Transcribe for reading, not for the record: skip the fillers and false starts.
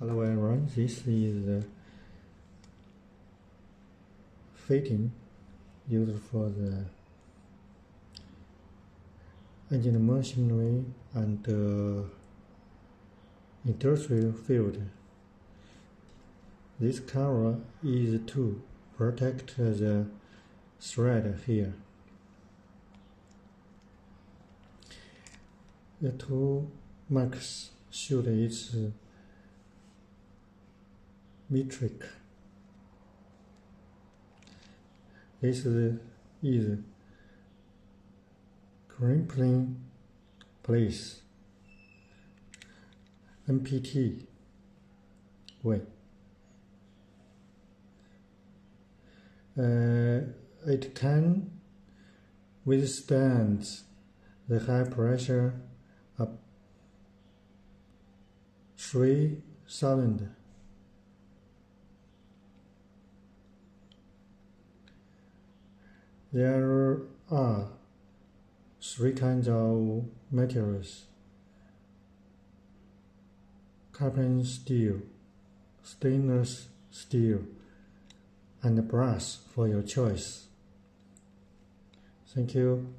Hello everyone, this is the fitting used for the engine machinery and industrial field. This cover is to protect the thread here. The two marks show its metric. This is crimping place NPT way. It can withstand the high pressure of 3,000. There are three kinds of materials: carbon steel, stainless steel, and brass for your choice. Thank you.